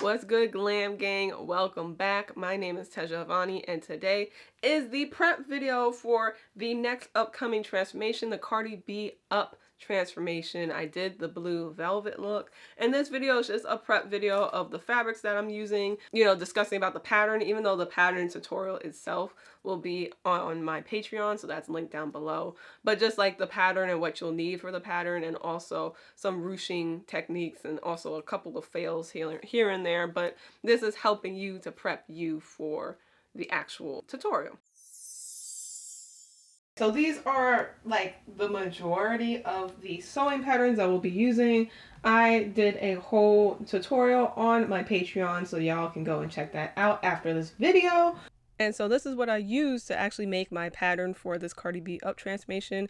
What's good, glam gang? Welcome back. My name is Tehja, and today is the prep video for the next upcoming transformation, the Cardi B Up transformation. I did the blue velvet look, and this video is just a prep video of the fabrics that I'm using, discussing about the pattern, even though the pattern tutorial itself will be on my Patreon, so that's linked down below. But just like the pattern and what you'll need for the pattern, and also some ruching techniques, and also a couple of fails here and there. But this is helping you to prep you for the actual tutorial. So these are like the majority of the sewing patterns I will be using. I did a whole tutorial on my Patreon, so y'all can go and check that out after this video. And so this is what I use to actually make my pattern for this Cardi B Up transformation.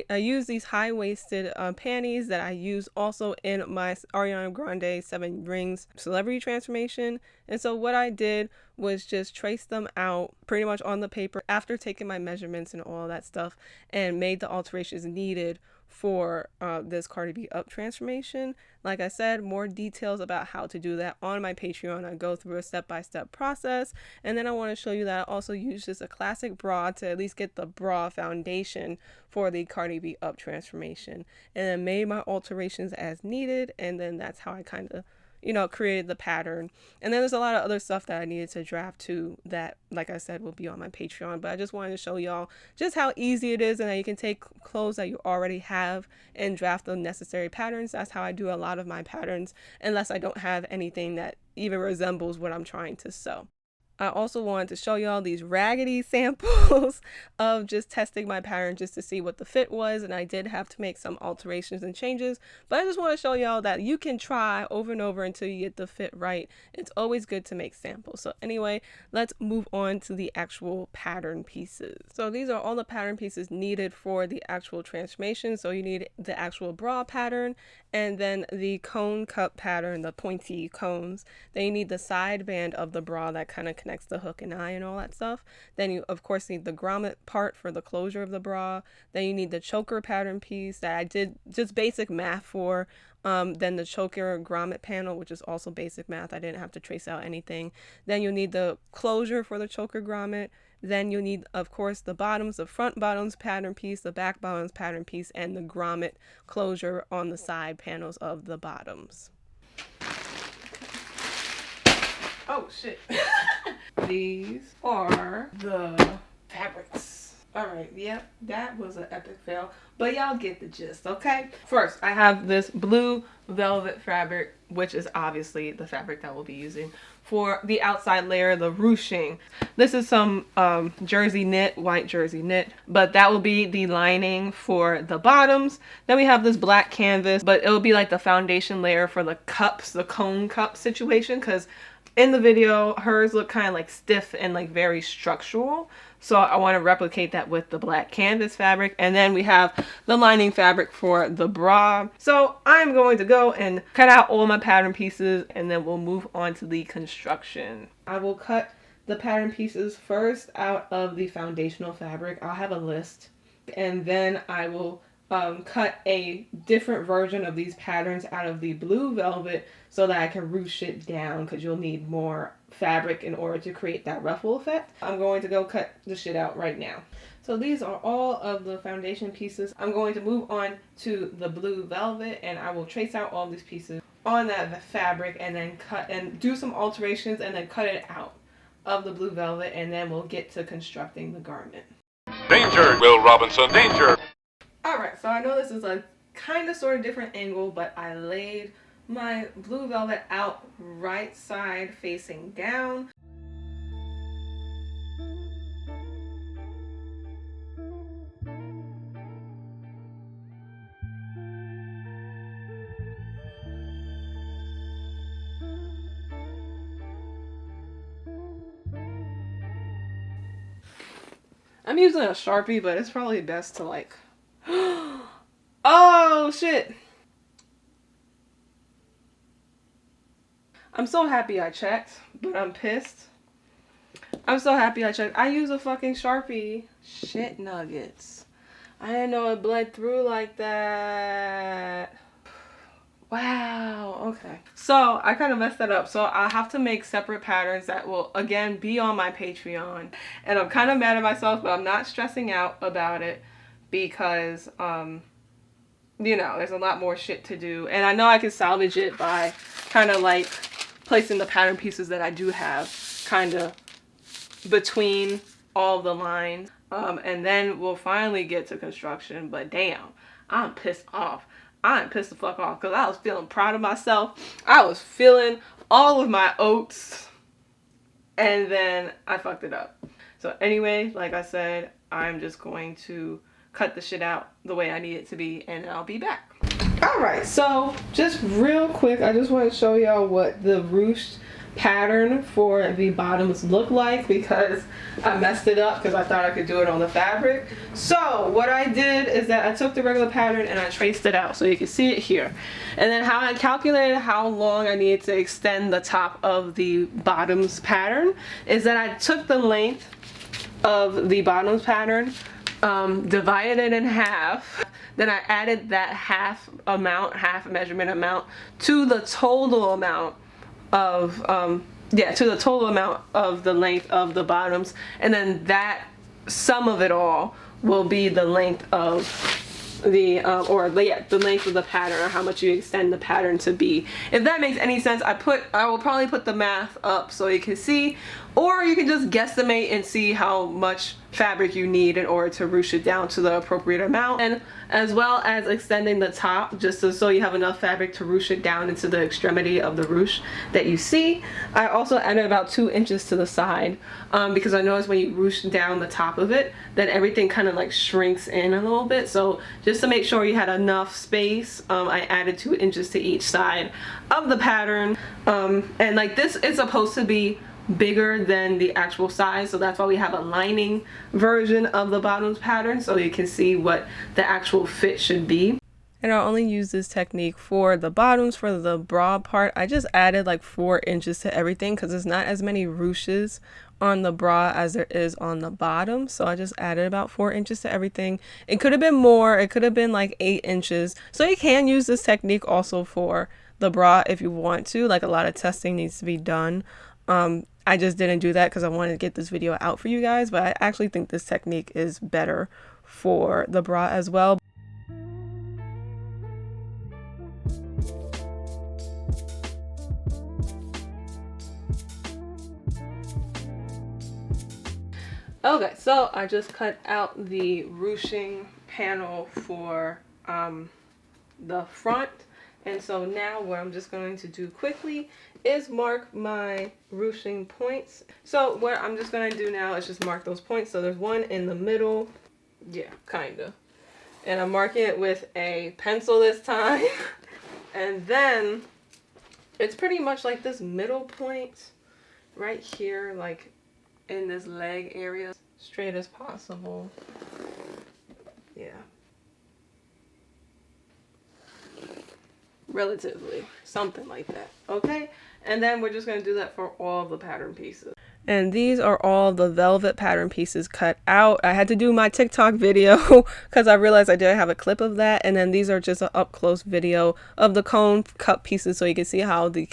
I use these high-waisted panties that I use also in my Ariana Grande 7 Rings Celebrity transformation. And so what I did was just trace them out pretty much on the paper after taking my measurements and all that stuff, and made the alterations needed for this Cardi B Up transformation. Like I said, more details about how to do that on my Patreon. I go through a step-by-step process, and then I want to show you that I also use just a classic bra to at least get the bra foundation for the Cardi B Up transformation, and then made my alterations as needed. And then that's how I kind of created the pattern. And then there's a lot of other stuff that I needed to draft too that, like I said, will be on my Patreon. But I just wanted to show y'all just how easy it is, and that you can take clothes that you already have and draft the necessary patterns. That's how I do a lot of my patterns, unless I don't have anything that even resembles what I'm trying to sew. I also wanted to show y'all these raggedy samples of just testing my pattern just to see what the fit was, and I did have to make some alterations and changes, but I just want to show y'all that you can try over and over until you get the fit right. It's always good to make samples. So anyway, let's move on to the actual pattern pieces. So these are all the pattern pieces needed for the actual transformation. So you need the actual bra pattern, and then the cone cup pattern, the pointy cones. Then you need the side band of the bra that kind of connects the hook and eye and all that stuff. Then you of course need the grommet part for the closure of the bra. Then you need the choker pattern piece that I did just basic math for. Then the choker grommet panel, which is also basic math. I didn't have to trace out anything. Then you need the closure for the choker grommet. Then you need, of course, the bottoms, the front bottoms pattern piece, the back bottoms pattern piece, and the grommet closure on the side panels of the bottoms. Oh shit. These are the fabrics. Alright, yep, that was an epic fail, but y'all get the gist, okay? First, I have this blue velvet fabric, which is obviously the fabric that we'll be using for the outside layer, the ruching. This is some jersey knit, white jersey knit, but that will be the lining for the bottoms. Then we have this black canvas, but it'll be like the foundation layer for the cups, the cone cup situation, because in the video, hers look kind of like stiff and like very structural. So I want to replicate that with the black canvas fabric. And then we have the lining fabric for the bra. So I'm going to go and cut out all my pattern pieces, and then we'll move on to the construction. I will cut the pattern pieces first out of the foundational fabric. I'll have a list. And then I will cut a different version of these patterns out of the blue velvet so that I can ruche it down, because you'll need more fabric in order to create that ruffle effect. I'm going to go cut the shit out right now. So these are all of the foundation pieces. I'm going to move on to the blue velvet, and I will trace out all these pieces on that fabric, and then cut and do some alterations, and then cut it out of the blue velvet, and then we'll get to constructing the garment. Danger, Will Robinson, danger! Alright, so I know this is a kind of sort of different angle, but I laid my blue velvet out right side facing down. I'm using a Sharpie, but it's probably best to like... Oh shit! I'm so happy I checked, but I'm pissed. I'm so happy I checked. I use a fucking Sharpie. Shit nuggets. I didn't know it bled through like that. Wow, okay. So I kind of messed that up. So I'll have to make separate patterns that will, again, be on my Patreon. And I'm kind of mad at myself, but I'm not stressing out about it because, you know, there's a lot more shit to do. And I know I can salvage it by kind of like placing the pattern pieces that I do have kind of between all the lines. And then we'll finally get to construction. But damn, I'm pissed off. I'm pissed the fuck off because I was feeling proud of myself. I was feeling all of my oats. And then I fucked it up. So anyway, like I said, I'm just going to cut the shit out the way I need it to be, and I'll be back. Alright, so just real quick, I just want to show y'all what the ruched pattern for the bottoms look like because I messed it up because I thought I could do it on the fabric. So what I did is that I took the regular pattern and I traced it out so you can see it here. And then how I calculated how long I needed to extend the top of the bottoms pattern is that I took the length of the bottoms pattern, divided it in half, then I added that half measurement amount to the total amount of to the total amount of the length of the bottoms, and then that sum of it all will be the length of the the length of the pattern, or how much you extend the pattern to be. If that makes any sense, I will probably put the math up so you can see, or you can just guesstimate and see how much fabric you need in order to ruche it down to the appropriate amount, and as well as extending the top just so you have enough fabric to ruche it down into the extremity of the ruche that you see. I also added about 2 inches to the side because I noticed when you ruche down the top of it, then everything kind of like shrinks in a little bit. So just to make sure you had enough space, I added 2 inches to each side of the pattern. And like this is supposed to be bigger than the actual size, so that's why we have a lining version of the bottoms pattern so you can see what the actual fit should be. And I'll only use this technique for the bottoms. For the bra part, I just added like 4 inches to everything because there's not as many ruches on the bra as there is on the bottom, so I just added about 4 inches to everything. It could have been more, it could have been like 8 inches, so you can use this technique also for the bra if you want to. Like, a lot of testing needs to be done. I just didn't do that because I wanted to get this video out for you guys, but I actually think this technique is better for the bra as well. Okay, so I just cut out the ruching panel for the front. And so now what I'm just going to do quickly is mark my ruching points. So what I'm just going to do now is just mark those points. So there's one in the middle. Yeah, kind of. And I'm marking it with a pencil this time. And then it's pretty much like this middle point right here, like in this leg area, straight as possible. Yeah. Relatively, something like that. Okay, and then we're just going to do that for all the pattern pieces. And these are all the velvet pattern pieces cut out. I had to do my TikTok video because I realized I didn't have a clip of that. And then these are just an up close video of the cone cut pieces so you can see how the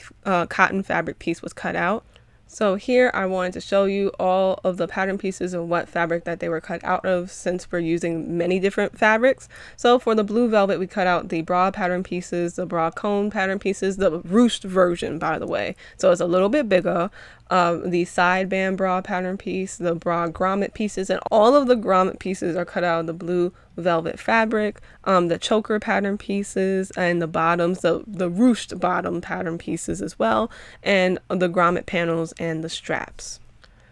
cotton fabric piece was cut out. So here I wanted to show you all of the pattern pieces and what fabric that they were cut out of, since we're using many different fabrics. So for the blue velvet, we cut out the bra pattern pieces, the bra cone pattern pieces, the ruched version, by the way. So it's a little bit bigger. The side band bra pattern piece, the bra grommet pieces, and all of the grommet pieces are cut out of the blue velvet fabric. The choker pattern pieces and the bottoms, the ruched bottom pattern pieces as well, and the grommet panels and the straps.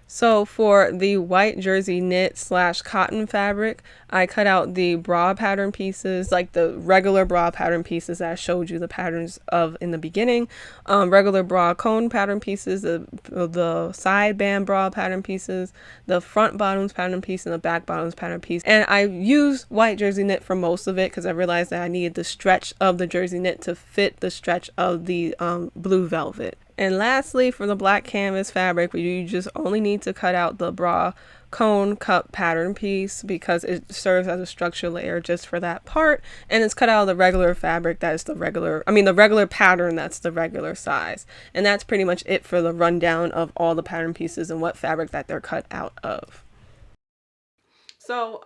So for the white jersey knit / cotton fabric, I cut out the bra pattern pieces, like the regular bra pattern pieces that I showed you the patterns of in the beginning. Regular bra cone pattern pieces, the side band bra pattern pieces, the front bottoms pattern piece, and the back bottoms pattern piece. And I used white jersey knit for most of it because I realized that I needed the stretch of the jersey knit to fit the stretch of the blue velvet. And lastly, for the black canvas fabric, you just only need to cut out the bra cone cup pattern piece because it serves as a structure layer just for that part, and it's cut out of the regular fabric that is the regular pattern that's the regular size. And that's pretty much it for the rundown of all the pattern pieces and what fabric that they're cut out of. So,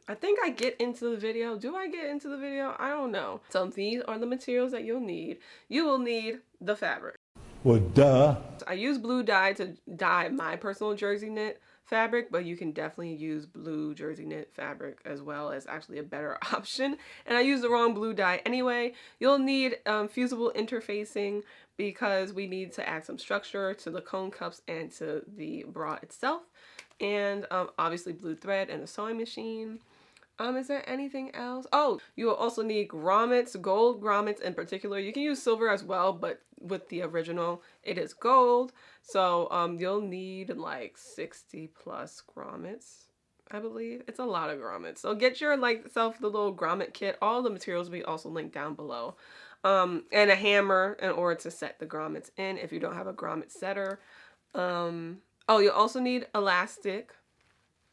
I think I get into the video. Do I get into the video? I don't know. So these are the materials that you'll need. You will need the fabric. Well, duh. I use blue dye to dye my personal jersey knit fabric, but you can definitely use blue jersey knit fabric as well as actually a better option. And I used the wrong blue dye anyway. You'll need fusible interfacing because we need to add some structure to the cone cups and to the bra itself. And obviously blue thread and a sewing machine. Is there anything else? Oh, you will also need grommets, gold grommets in particular. You can use silver as well, but with the original, it is gold. So you'll need like 60 plus grommets, I believe. It's a lot of grommets. So get your the little grommet kit. All the materials will be also linked down below. And a hammer in order to set the grommets in if you don't have a grommet setter. Oh, you'll also need elastic.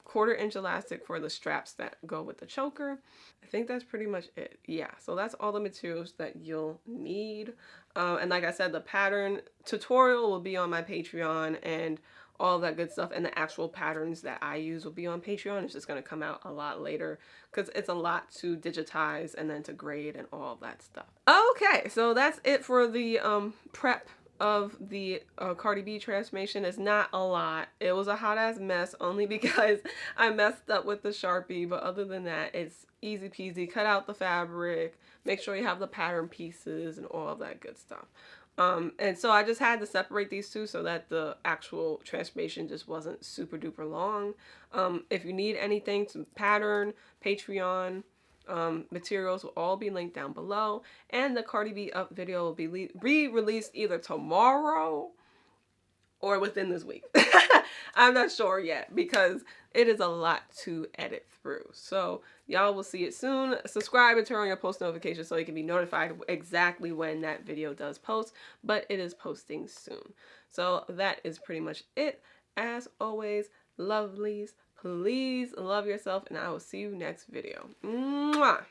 1/4 inch elastic for the straps that go with the choker. I think that's pretty much it. Yeah, so that's all the materials that you'll need. And like I said, the pattern tutorial will be on my Patreon and all that good stuff. And the actual patterns that I use will be on Patreon. It's just going to come out a lot later because it's a lot to digitize and then to grade and all of that stuff. Okay, so that's it for the prep of the Cardi B transformation. Is not a lot. It was a hot ass mess only because I messed up with the Sharpie, but other than that, it's easy peasy. Cut out the fabric, make sure you have the pattern pieces and all of that good stuff. And so I just had to separate these two so that the actual transformation just wasn't super duper long. If you need anything to pattern, Patreon, materials will all be linked down below, and the Cardi B up video will be re-released either tomorrow or within this week. I'm not sure yet because it is a lot to edit through. So y'all will see it soon. Subscribe and turn on your post notifications so you can be notified exactly when that video does post, but it is posting soon. So that is pretty much it. As always, lovelies, please love yourself, and I will see you next video. Mwah!